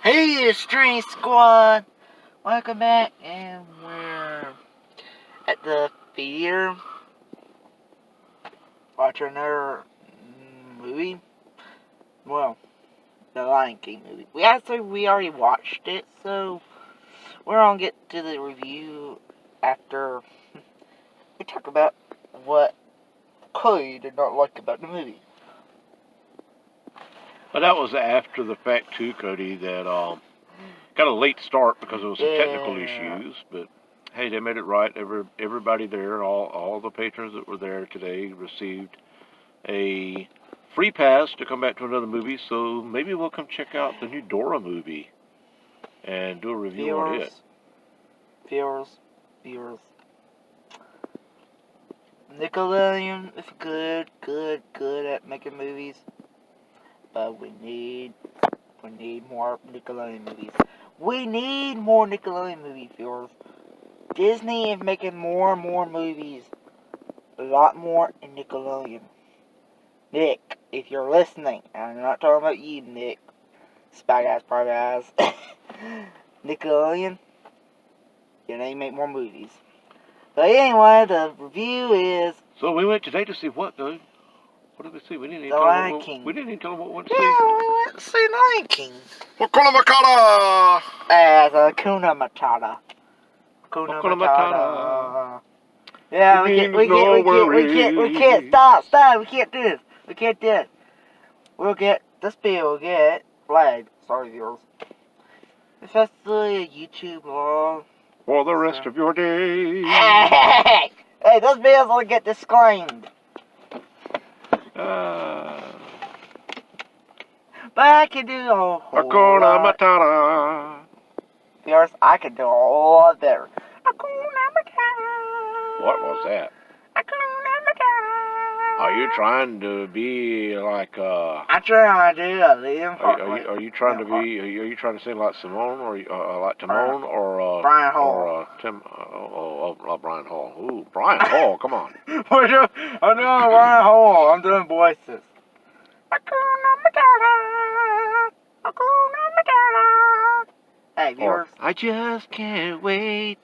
Hey, String Squad! Welcome back, and we're at the theater watching another movie. Well, the Lion King movie. We already watched it, so we're gonna get to the review after we talk about what Cody did not like about the movie. Well, that was after the fact too, Cody, that got a late start because of some technical issues, but hey, they made it right. Everybody there, all the patrons that were there today received a free pass to come back to another movie, so maybe we'll come check out the new Dora movie and do a review on it. Viewers. Nickelodeon is good at making movies, but we need more Nickelodeon movies. We need more Nickelodeon movies, viewers. Disney is making more and more movies. A lot more in Nickelodeon. Nick, if you're listening, I'm not talking about you, Nick. Spy Guys, Private Eyes. Nickelodeon, you need to make more movies. But anyway, the review is... So we went today to see what, though? What did we see? We didn't even The Lion King. We didn't even tell them what we went to see. Yeah, we went to see Lion King. Hakuna Matata! Hakuna Matata. Hakuna Matata. Yeah, we can't stop. We can't do this. We can't do it. This video will get flagged. Sorry, viewers. It's actually a YouTube vlog. For the rest of your day. Hey, those videos will get disclaimed. But I can do a whole Hakuna lot. Matata. Viewers, I can do a whole lot better. Hakuna Matata. What was that? Hakuna Matata. Are you trying to be like I'm trying to do a Liam. Are you trying to be? Are you trying to sing like Simone or like Timon or Brian Hall or Tim? Brian Hall. Ooh, Brian Hall. Come on. I'm doing Brian Hall. I'm doing voices. Hakuna Matata. Hakuna Matata. Hey, viewers. I just can't wait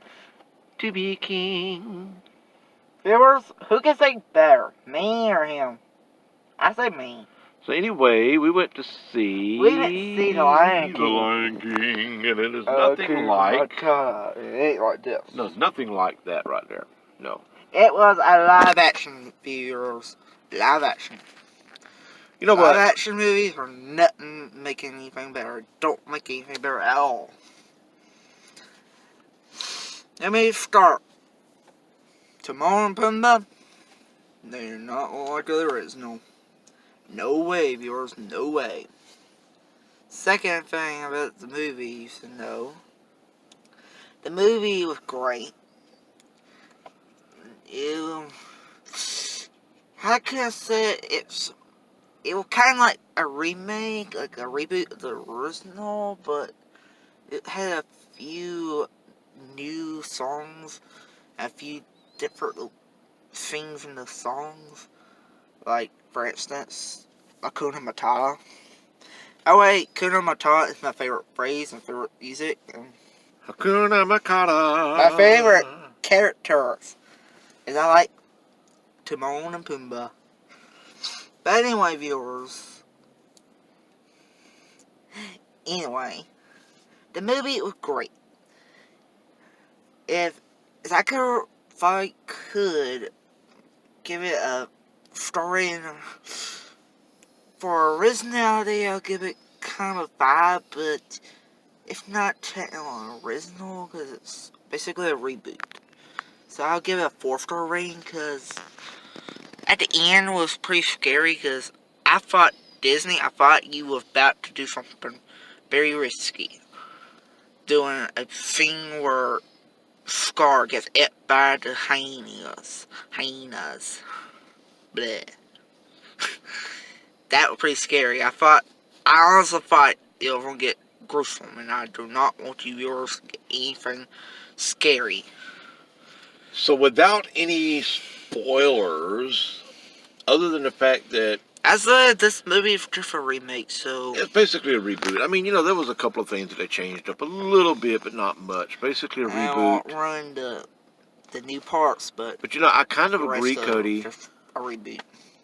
to be king. Viewers, who can sing better, me or him? I say me. So anyway, we went to see... We went to see The Lion King. The Lion King, and it is nothing like... It ain't like this. No, it's nothing like that right there. No. It was a live action, viewers. Live action. You know what? Live action movies are nothing making anything better. Don't make anything better at all. Let me start. Timon and Pumbaa, they're not like the original. No way, viewers, no way. Second thing about the movie you should know. The movie was great. How can I say it? It was kind of like a remake, like a reboot of the original, but it had a few new songs, a few different things in the songs. Like, for instance, Hakuna Matata. Oh wait, Hakuna Matata is my favorite phrase and favorite music. Hakuna Matata. My favorite characters is I like Timon and Pumbaa. But anyway, viewers. Anyway, the movie was great. If I could give it a story and for originality, I'll give it kind of a 5, but it's not technically original because it's basically a reboot. So I'll give it a 4-star rating because at the end was pretty scary because I thought you were about to do something very risky. Doing a thing where Scar gets ate by the hyenas. Bleh. That was pretty scary. I honestly thought it was going to get gruesome, and I do not want you viewers to get anything scary. So without any spoilers, other than the fact that As this movie is just a remake, so It's basically a reboot. I mean, there was a couple of things that they changed up a little bit, but not much. Basically a I reboot. won't ruin the new parts, but I kind of the agree, rest of Cody. just a reboot.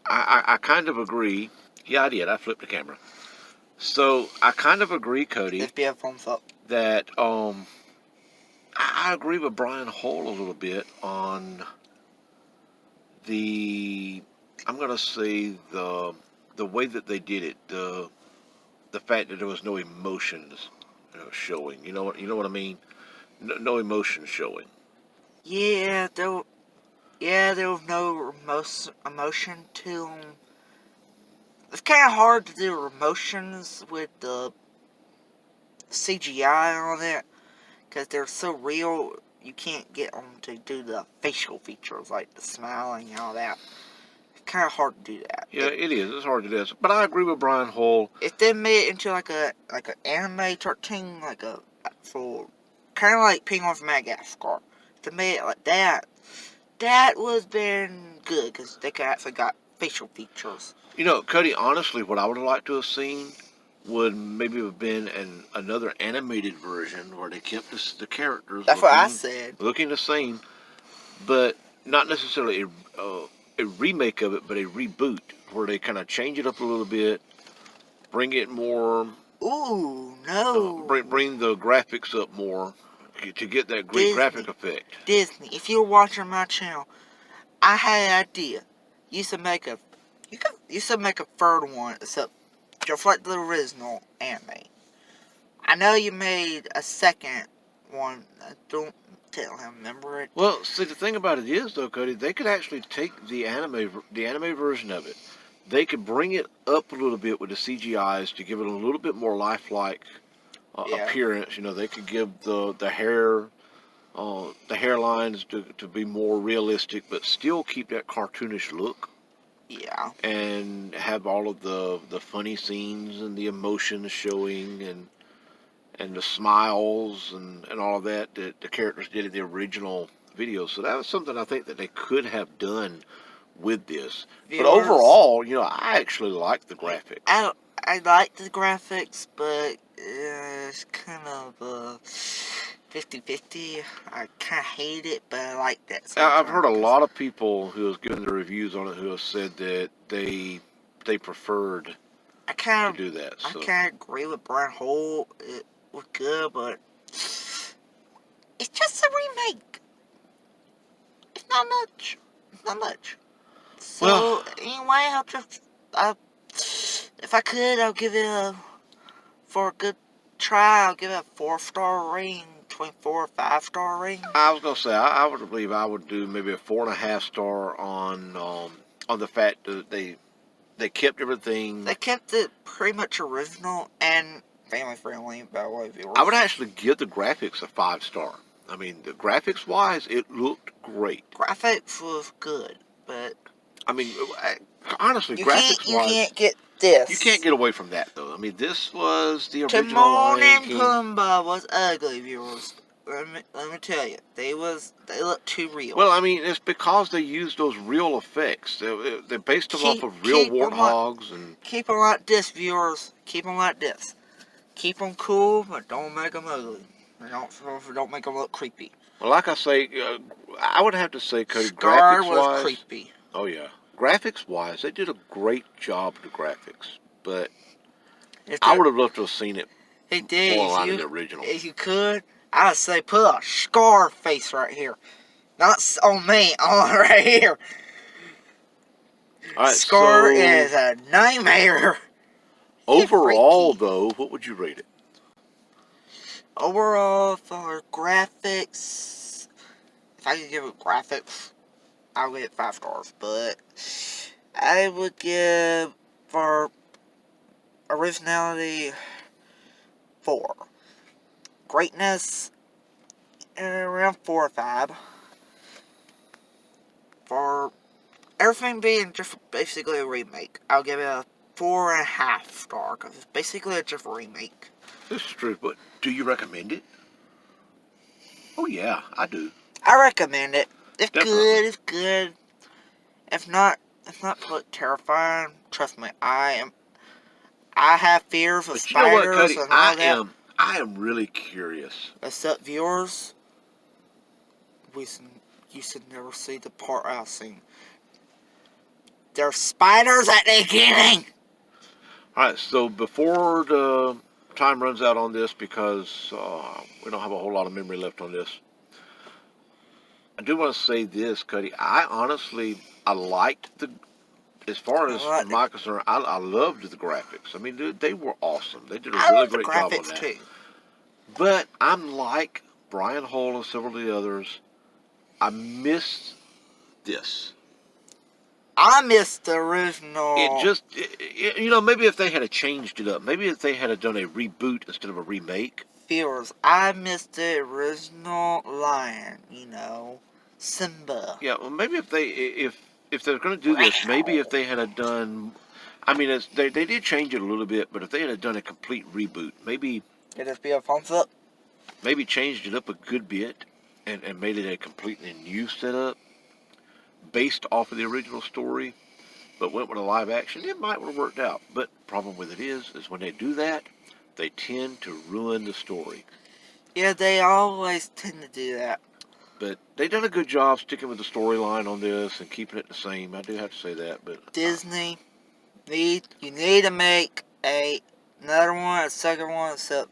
I kind of agree. Yeah, I did. I flipped the camera. So I kind of agree, Cody, FBI thumbs up. that I agree with Brian Hole a little bit on the, I'm gonna say the way that they did it, the fact that there was no emotions showing. You know what I mean? No emotion showing. Yeah, there was no emotion to them. It's kind of hard to do emotions with the CGI on it, because they're so real, you can't get them to do the facial features, like the smiling and all that. It's kind of hard to do that. Yeah, it is. It's hard to do. But I agree with Brian Hole. If they made it into like an anime cartoon, like a full, kind of like Penguin from Madagascar, if they made it like that, that would have been good, because they could actually got facial features. Cody, honestly, what I would have liked to have seen would maybe have been another animated version where they kept the characters. That's what I said. Looking the same, but not necessarily a remake of it, but a reboot where they kind of change it up a little bit, bring it more. Ooh, no. Bring the graphics up more to get that great graphic effect. Disney, if you're watching my channel, I had an idea. You should make a third one, except just like the original anime. I know you made a second one. I don't remember it. Well, see, the thing about it is, though, Cody, they could actually take the anime version of it. They could bring it up a little bit with the CGIs to give it a little bit more lifelike appearance. They could give the hairlines to be more realistic, but still keep that cartoonish look. Yeah. And have all of the funny scenes and the emotions showing and the smiles and all of that the characters did in the original video. So that was something I think that they could have done with this. But overall, I actually like the graphics. I like the graphics, but it's kind of 50-50. I kind of hate it, but I like that. I've heard a lot of people who have given their reviews on it who have said that they preferred to do that. So. I kind of agree with Brian Hole. It was good, but it's just a remake. It's not much. So anyway, if I could, I'll give it for a good try, I'll give it a 4-star rating, between 4 or 5-star rating. I was gonna say I would believe I would do maybe a 4.5 star on the fact that they kept everything. They kept it pretty much original and family friendly, by the way, viewers. I would actually give the graphics a 5-star. I mean, the graphics wise, it looked great. Graphics was good, but I mean, honestly, graphics wise, you can't get this. You can't get away from that, though. I mean, this was the original Timon Lion and King. Pumbaa was ugly, viewers. Let me tell you, they look too real. Well, I mean, it's because they used those real effects. They based them off of real warthogs and. Keep them like this, viewers. Keep them like this. Keep them cool, but don't make them ugly. Don't make them look creepy. Well, like I say, I would have to say, Cody, Scar graphics was wise, creepy. Oh yeah, graphics wise, they did a great job with the graphics, but I would have loved to have seen it more like the original. If you could, I'd say put a Scar face right here, not on me, on right here. All right, Scar is a nightmare. Overall, though, what would you rate it? Overall, for graphics, if I could give it graphics, I would give it 5 stars. But I would give, for originality, 4. Greatness, around 4 or 5. For everything being just basically a remake, I'll give it a 4.5 star, because it's basically just a remake. This is true, but do you recommend it? Oh yeah, I do. I recommend it. It's Definitely. good, it's good. If not, it's not terrifying. Trust me, I have fears of But you know what, spiders Cody? and all that. I am really curious. Except viewers, you should never see the part I've seen. There's spiders at the beginning! Alright, so before the time runs out on this, because we don't have a whole lot of memory left on this, I do want to say this, Cody. I liked as far as from my concern, I loved the graphics. I mean, they were awesome. They did a really great job on that. Too. But I'm like Brian Hull and several of the others. I missed this. I missed the original. Maybe if they had changed it up. Maybe if they had done a reboot instead of a remake. Viewers, I missed the original lion, Simba. Yeah, well, maybe if they're going to do this, maybe if they had done, I mean, they did change it a little bit, but if they had done a complete reboot, maybe Could this be a thumbs up? Maybe changed it up a good bit and made it a completely new setup based off of the original story, but went with a live action, it might have worked out. But the problem with it is when they do that, they tend to ruin the story. Yeah, they always tend to do that. But they done a good job sticking with the storyline on this and keeping it the same. I do have to say that. But Disney, you need to make another one, a second one, except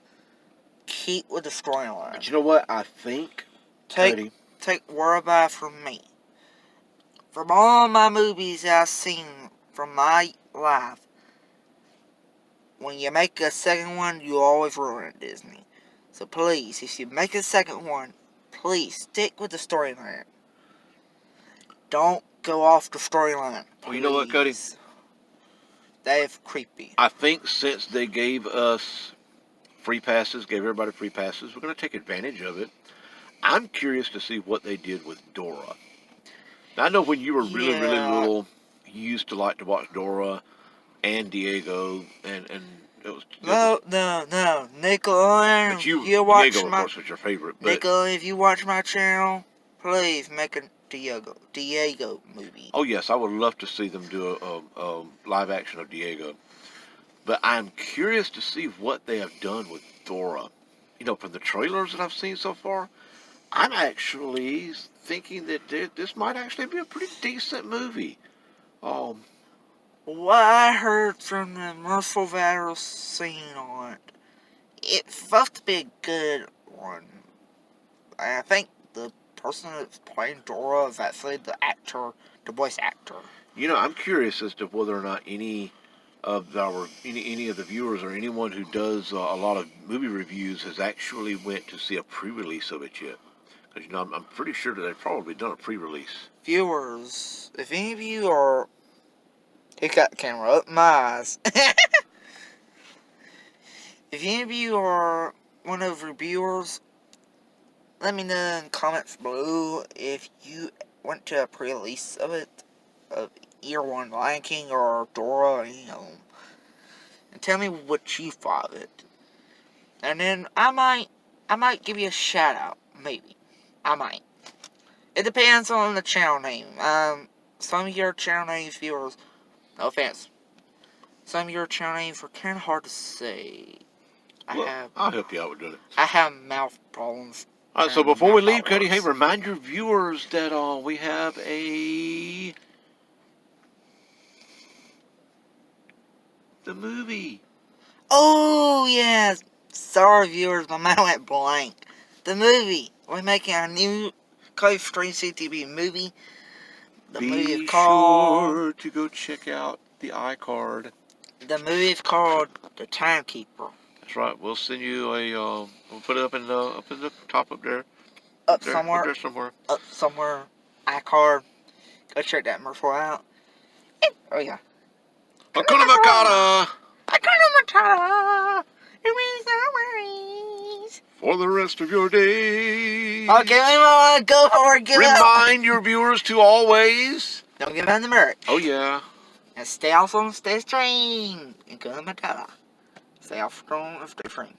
keep with the storyline. But you know what? I think, take word about from me. From all my movies I've seen from my life, when you make a second one, you always ruin it, Disney. So please, if you make a second one, please stick with the storyline. Don't go off the storyline. Well, you know what, Cody? That's creepy. I think since they gave us free passes, gave everybody free passes, we're going to take advantage of it. I'm curious to see what they did with Dora. Now, I know when you were really little, you used to like to watch Dora and Diego, and it was... No. Nickelodeon, but Diego, of course, was your favorite. But Nickelodeon, if you watch my channel, please make a Diego movie. Oh, yes, I would love to see them do a live action of Diego. But I'm curious to see what they have done with Dora. From the trailers that I've seen so far, I'm actually thinking that this might actually be a pretty decent movie. What I heard from the Merciful Valor scene on it, it's supposed to be a good one. I think the person that's playing Dora is actually the voice actor. I'm curious as to whether or not any of the viewers or anyone who does a lot of movie reviews has actually went to see a pre-release of it yet. Because I'm pretty sure that they've probably done a pre-release. Viewers, if any of you are... He got the camera up my eyes. If any of you are one of the reviewers, let me know in the comments below if you went to a pre-release of it, of either one, Lion King or Dora, and tell me what you thought of it. And then I might give you a shout out, maybe. I might. It depends on the channel name. Some of your channel names, viewers, no offense, some of your channel names are kind of hard to say. I'll help you out with doing it. I have mouth problems. Alright, so before we leave, Cody, hey, remind your viewers that we have the movie. Oh, yes. Sorry, viewers, my mind went blank. The movie. We're making a new Cody Stream CTV movie. The movie is called... Be sure to go check out the iCard. The movie is called The Timekeeper. That's right. We'll send you we'll put it up in the top up there. Up somewhere. iCard. Go check that commercial out. Oh, yeah. Hakuna Matata! Hakuna Matata! It means no worries. For the rest of your day. Okay, go for it. Remind your viewers to always... Don't give up the merch. Oh, yeah. And stay awesome, stay strong. Hakuna Matata. Stay off strong and stay free.